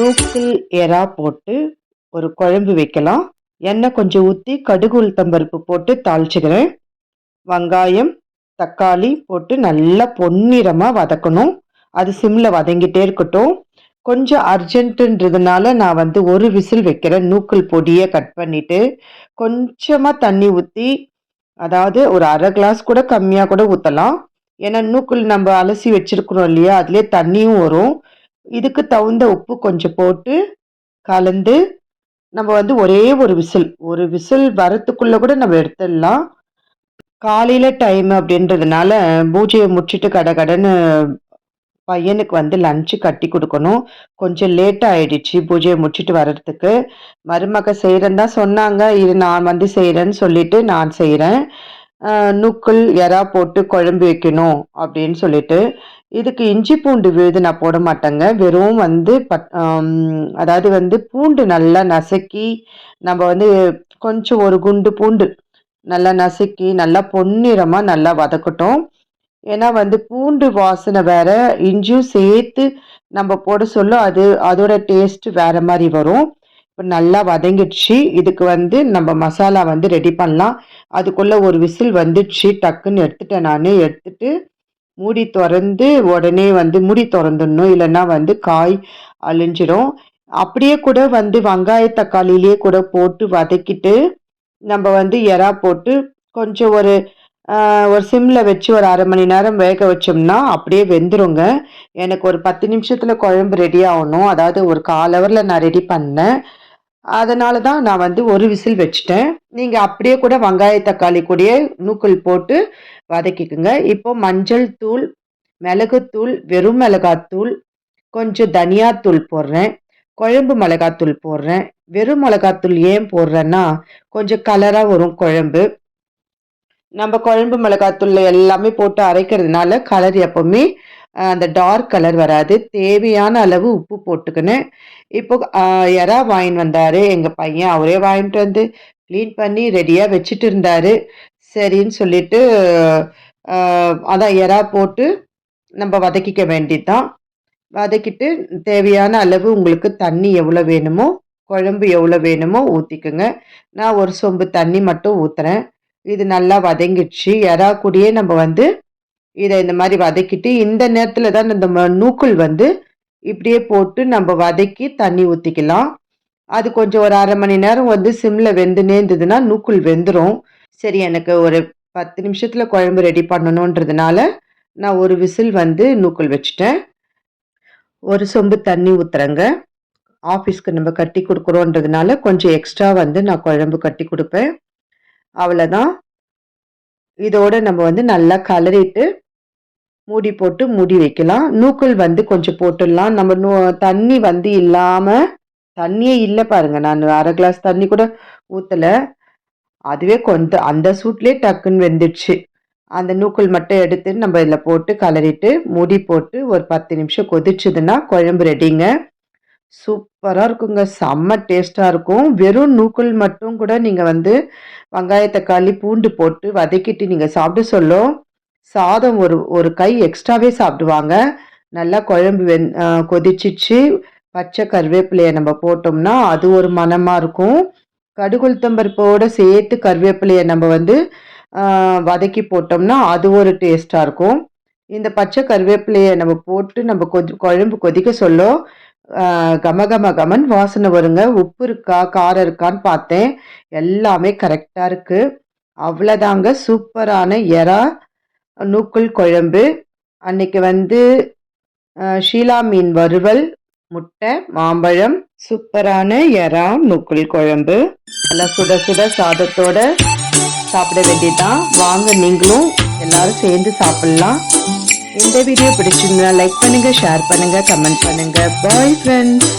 நூக்கல் எறா போட்டு ஒரு குழம்பு வைக்கலாம். எண்ணெய் கொஞ்சம் ஊற்றி கடுகு உளுத்தம்பருப்பு போட்டு தாளிச்சுக்கிறேன். வெங்காயம் தக்காளி போட்டு நல்லா பொன்னிறமாக வதக்கணும். அது சிம்மில் வதங்கிட்டே இருக்கட்டும். கொஞ்சம் அர்ஜென்ட்டுன்றதுனால நான் ஒரு விசில் வைக்கிறேன். நூக்கல் பொடியை கட் பண்ணிவிட்டு கொஞ்சமாக தண்ணி ஊற்றி, அதாவது ஒரு அரை கிளாஸ் கூட கம்மியாக கூட ஊற்றலாம். ஏன்னா நூக்கல் நம்ம அலசி வச்சிருக்கிறோம் இல்லையா, அதுலேயே தண்ணியும் வரும். இதுக்கு தகுந்த உப்பு கொஞ்சம் போட்டு கலந்து நம்ம ஒரே ஒரு விசில் வரத்துக்குள்ள கூட நம்ம எடுத்துடலாம். காலையில டைம் அப்படின்றதுனால பூஜையை முடிச்சுட்டு கடகடன்னு பையனுக்கு லஞ்சு கட்டி கொடுக்கணும். கொஞ்சம் லேட் ஆயிடுச்சு பூஜையை முடிச்சுட்டு வர்றதுக்கு. மருமக செய்கிறேன்னு தான் சொன்னாங்க. இது நான் செய்கிறேன்னு சொல்லிட்டு நான் செய்கிறேன். நூக்கல் எறா போட்டு குழம்பு வைக்கணும் அப்படின்னு சொல்லிட்டு. இதுக்கு இஞ்சி பூண்டு விழுது நான் போட மாட்டேங்க. வெறும் அதாவது பூண்டு நல்லா நசுக்கி நம்ம கொஞ்சம் ஒரு குண்டு பூண்டு நல்லா நசுக்கி நல்லா பொன்னிறமாக நல்லா வதக்கட்டும். ஏன்னா பூண்டு வாசனை வேற, இஞ்சியும் சேர்த்து நம்ம போட சொல்ல அதோட டேஸ்ட் வேற மாதிரி வரும். இப்போ நல்லா வதங்கிடுச்சு. இதுக்கு நம்ம மசாலா ரெடி பண்ணலாம். அதுக்குள்ள ஒரு விசில் வந்துடுச்சு. டக்குன்னு எடுத்துட்டேன். நான் எடுத்துட்டு மூடி திறந்து உடனே மூடி திறந்துடணும். இல்லைன்னா காய் அழிஞ்சிடும். அப்படியே கூட வெங்காய தக்காளியிலேயே கூட போட்டு வதக்கிட்டு நம்ம எறா போட்டு கொஞ்சம் ஒரு சிம்மில் வச்சு ஒரு அரை மணி நேரம் வேக வச்சோம்னா அப்படியே வெந்துருங்க. எனக்கு ஒரு 10 நிமிஷத்தில் குழம்பு ரெடி ஆகணும். அதாவது ஒரு 1/4 ஹவரில் நான் ரெடி பண்ணேன். அதனால தான் நான் ஒரு விசில் வச்சுட்டேன். நீங்கள் அப்படியே கூட வெங்காய தக்காளி கூடயே நூக்கல் போட்டு வதக்கிக்குங்க. இப்போ மஞ்சள் தூள், மிளகுத்தூள், வெறும் மிளகாத்தூள், கொஞ்சம் தனியாத்தூள் போடுறேன். குழம்பு மிளகாத்தூள் போடுறேன். வெறும் மிளகாத்தூள் ஏன் போடுறேன்னா கொஞ்சம் கலராக வரும் குழம்பு. நம்ம குழம்பு மிளகாத்தூள் எல்லாமே போட்டு அரைக்கிறதுனால கலர் எப்பவுமே அந்த டார்க் கலர் வராது. தேவையான அளவு உப்பு போட்டுக்கினேன். இப்போ எறா வாங்கிட்டு வந்தார் எங்கள் பையன். அவரே வாங்கிட்டு வந்து க்ளீன் பண்ணி ரெடியாக வச்சுட்டு இருந்தார். சரின்னு சொல்லிட்டு அதான் எறா போட்டு நம்ம வதக்கிக்க வேண்டியது தான். வதக்கிட்டு தேவையான அளவு உங்களுக்கு தண்ணி எவ்வளோ வேணுமோ, குழம்பு எவ்வளோ வேணுமோ ஊற்றிக்குங்க. நான் ஒரு சொம்பு தண்ணி மட்டும் ஊற்றுறேன். இது நல்லா வதங்கிடுச்சு. எறா கூடயே நம்ம இதை இந்த மாதிரி வதக்கிட்டு இந்த நேரத்தில் தான் இந்த நூக்கல் இப்படியே போட்டு நம்ம வதக்கி தண்ணி ஊற்றிக்கலாம். அது கொஞ்சம் ஒரு அரை மணி நேரம் சிம்மில் வெந்துனே இருந்ததுன்னா நூக்கல் வெந்துடும். சரி, எனக்கு ஒரு 10 நிமிஷத்தில் குழம்பு ரெடி பண்ணணுன்றதுனால நான் ஒரு விசில் நூக்கல் வச்சுட்டேன். ஒரு சொம்பு தண்ணி ஊற்றுறேங்க. ஆஃபீஸ்க்கு நம்ம கட்டி கொடுக்குறோன்றதுனால கொஞ்சம் எக்ஸ்ட்ரா நான் குழம்பு கட்டி கொடுப்பேன். அவ்வளோதான். இதோட நம்ம நல்லா கலரிட்டு மூடி போட்டு மூடி வைக்கலாம். நூக்கல் கொஞ்சம் போட்டுடலாம். நம்ம தண்ணி இல்லாமல், தண்ணியே இல்லை பாருங்க. நான் அரை கிளாஸ் தண்ணி கூட ஊற்றலை. அதுவே கொஞ்சம் அந்த சூட்லேயே டக்குன்னு வெந்துடுச்சு. அந்த நூக்கல் மட்டும் எடுத்து நம்ம இதில் போட்டு கலரிட்டு மூடி போட்டு ஒரு 10 நிமிஷம் கொதிச்சுதுன்னா குழம்பு ரெடிங்க. சூப்பராக இருக்குங்க. செம்ம டேஸ்ட்டாக இருக்கும். வெறும் நூக்கல் மட்டும் கூட நீங்கள் வெங்காய தக்காளி பூண்டு போட்டு வதக்கிட்டு நீங்கள் சாப்பிட சொல்ல சாதம் ஒரு கை எக்ஸ்ட்ராவே சாப்பிடுவாங்க. நல்லா குழம்பு கொதிச்சிச்சு. பச்சை கருவேப்பிலையை நம்ம போட்டோம்னா அது ஒரு மணமாக இருக்கும். கடுகுளுத்தம்பருப்போடு சேர்த்து கருவேப்பிலையை நம்ம வதக்கி போட்டோம்னா அது ஒரு டேஸ்ட்டாக இருக்கும். இந்த பச்சை கருவேப்பிலையை நம்ம போட்டு நம்ம குழம்பு கொதிக்க சொல்ல கமகமகமன் வாசனை வருங்க. உப்பு இருக்கா காரம் இருக்கான்னு பார்த்தேன். எல்லாமே கரெக்டாக இருக்குது. அவ்வளோதாங்க. சூப்பரான எறா நூக்கல் குழம்பு. அன்னைக்கு ஷீலா மீன் வறுவல், முட்டை, மாம்பழம், சூப்பரான எறா நூக்கல் குழம்பு. நல்லா சுட சுட சாதத்தோட சாப்பிட வேண்டியதுதான். வாங்க நீங்களும் எல்லாரும் சேர்ந்து சாப்பிடலாம். இந்த வீடியோ பிடிச்சிருந்தா லைக் பண்ணுங்க, ஷேர் பண்ணுங்க, கமெண்ட் பண்ணுங்க. Bye friends.